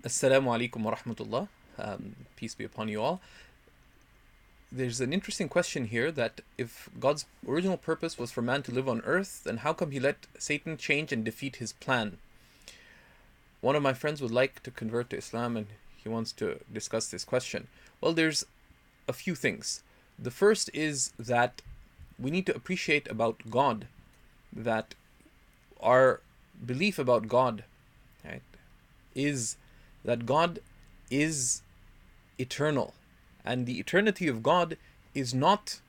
Assalamu alaikum wa rahmatullah. Peace be upon you all. There's an interesting question here that if God's original purpose was for man to live on earth, then how come he let Satan change and defeat his plan? One of my friends would like to convert to Islam and he wants to discuss this question. Well, there's a few things. The first is that we need to appreciate about God that our belief about God, right, is that God is eternal. And the eternity of God is not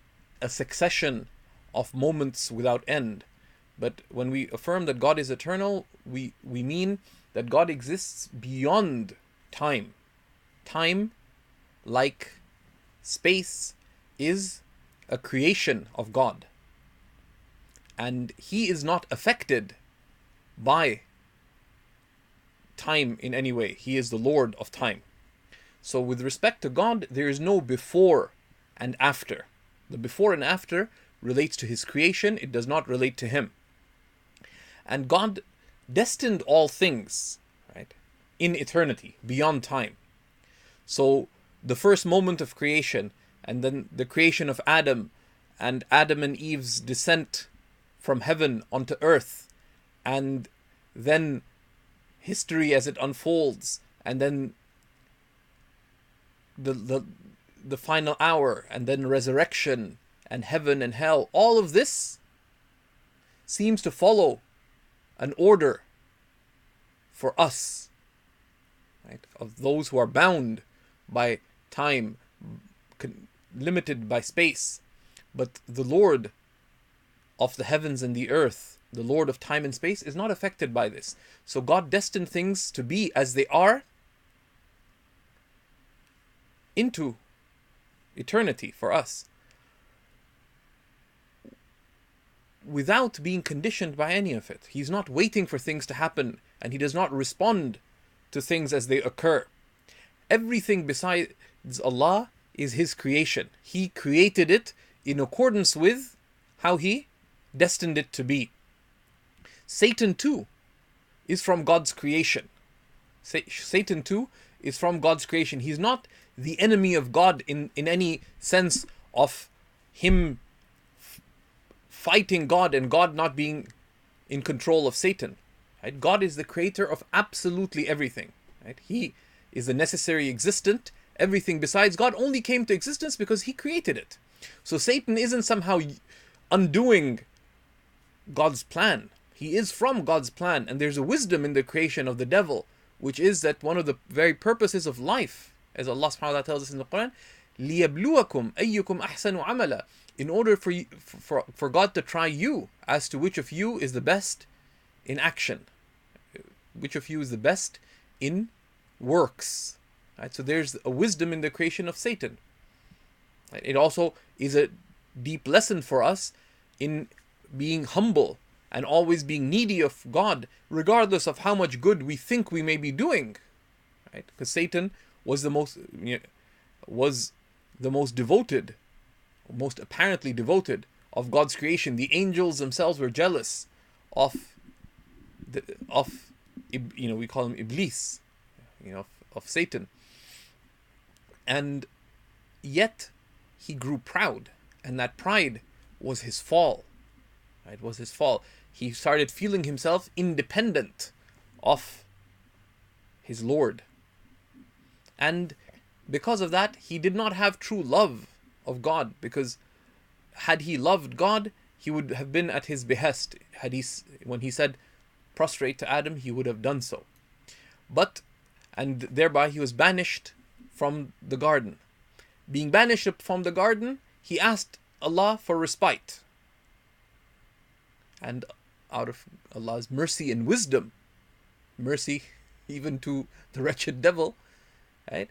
a succession of moments without end. But when we affirm that God is eternal, we mean that God exists beyond time. Time, like space, is a creation of God. And He is not affected by time in any way. He is the Lord of time. So with respect to God, there is no before and after. The before and after relates to His creation. It does not relate to Him. And God destined all things, right, in eternity, beyond time. So the first moment of creation, and then the creation of Adam, and Adam and Eve's descent from heaven onto earth, and then history as it unfolds, and then the final hour, and then resurrection, and heaven and hell, all of this seems to follow an order for us, right, of those who are bound by time, limited by space. But the Lord of the heavens and the earth, the Lord of time and space, is not affected by this. So God destined things to be as they are into eternity for us, without being conditioned by any of it. He's not waiting for things to happen, and He does not respond to things as they occur. Everything besides Allah is His creation. He created it in accordance with how He destined it to be. Satan too is from God's creation. Satan too is from God's creation. He's not the enemy of God in any sense of him fighting God and God not being in control of Satan. Right? God is the creator of absolutely everything. Right? He is the necessary existent. Everything besides God only came to existence because He created it. So Satan isn't somehow undoing God's plan. He is from God's plan, and there's a wisdom in the creation of the devil, which is that one of the very purposes of life, as Allah subhanahu wa ta'ala tells us in the Quran, لِيَبْلُوَكُمْ أَيُّكُمْ أَحْسَنُ عَمَلًا, in order for God to try you as to which of you is the best in action, which of you is the best in works. Right? So there's a wisdom in the creation of Satan. Right? It also is a deep lesson for us in being humble and always being needy of God, regardless of how much good we think we may be doing. Right? Because Satan was the most devoted, most apparently devoted of God's creation. The angels themselves were jealous of we call him Iblis, of Satan. And yet he grew proud, and that pride was his fall. It was his fall. He started feeling himself independent of his Lord. And because of that, he did not have true love of God, because had he loved God, he would have been at His behest. When he said prostrate to Adam, he would have done so. And thereby he was banished from the garden. Being banished from the garden, he asked Allah for respite. And out of Allah's mercy and wisdom, mercy even to the wretched devil, right?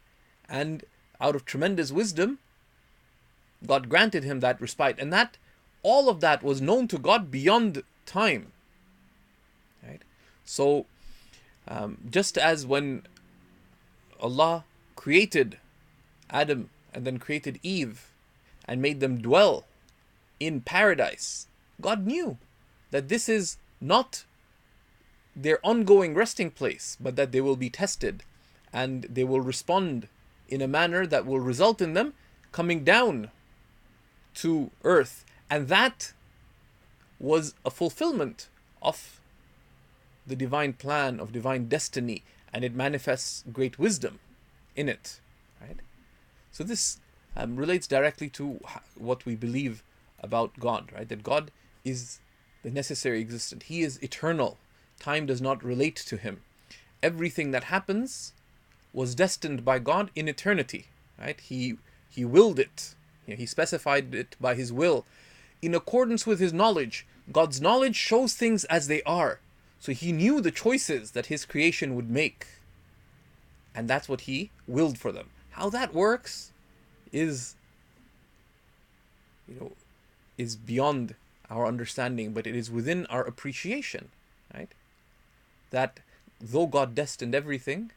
And out of tremendous wisdom, God granted him that respite. And all of that was known to God beyond time. Right? So, just as when Allah created Adam and then created Eve and made them dwell in paradise, God knew that this is not their ongoing resting place, but that they will be tested and they will respond in a manner that will result in them coming down to earth. And that was a fulfillment of the divine plan, of divine destiny, and it manifests great wisdom in it, right? So this relates directly to what we believe about God, right? That God is the necessary existent. He is eternal. Time does not relate to him. Everything that happens was destined by God in eternity, right? He willed it. He specified it by his will in accordance with his knowledge. God's knowledge shows things as they are. So he knew the choices that his creation would make. And that's what he willed for them. How that works is beyond our understanding, but it is within our appreciation, right? That though God destined everything,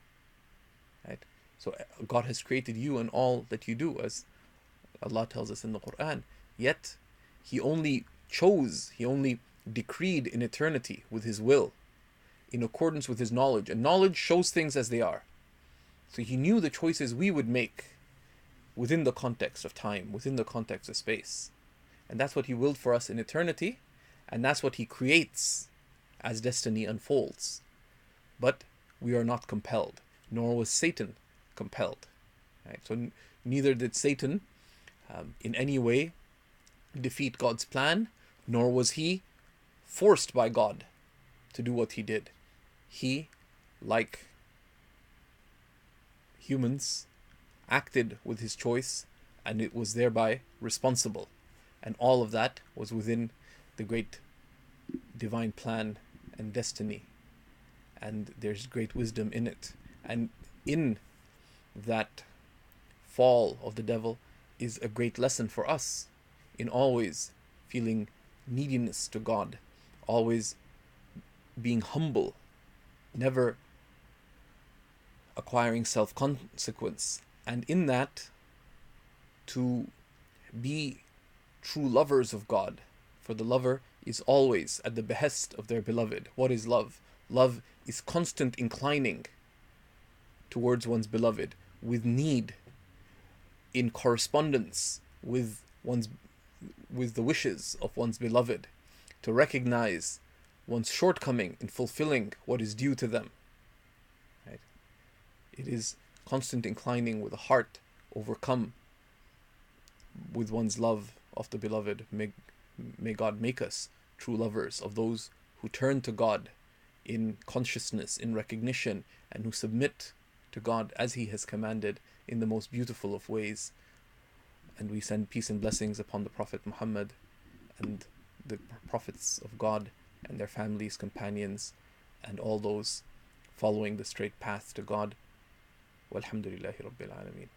right? So God has created you and all that you do, as Allah tells us in the Quran. Yet he only decreed in eternity with his will, in accordance with his knowledge. And knowledge shows things as they are. So he knew the choices we would make within the context of time, within the context of space. And that's what he willed for us in eternity, and that's what he creates as destiny unfolds. But we are not compelled, nor was Satan compelled. Right? So neither did Satan in any way defeat God's plan, nor was he forced by God to do what he did. He, like humans, acted with his choice, and it was thereby responsible. And all of that was within the great divine plan and destiny. And there's great wisdom in it. And in that fall of the devil is a great lesson for us in always feeling neediness to God, always being humble, never acquiring self-consequence, and in that to be true lovers of God. For the lover is always at the behest of their beloved. What is love? Love is constant inclining towards one's beloved, with need, in correspondence with the wishes of one's beloved, to recognize one's shortcoming in fulfilling what is due to them. Right? It is constant inclining with a heart overcome with one's love of the beloved. May God make us true lovers of those who turn to God in consciousness, in recognition, and who submit to God as he has commanded in the most beautiful of ways. And we send peace and blessings upon the Prophet Muhammad and the prophets of God and their families, companions, and all those following the straight path to God. Walhamdulillahi Rabbil Alameen.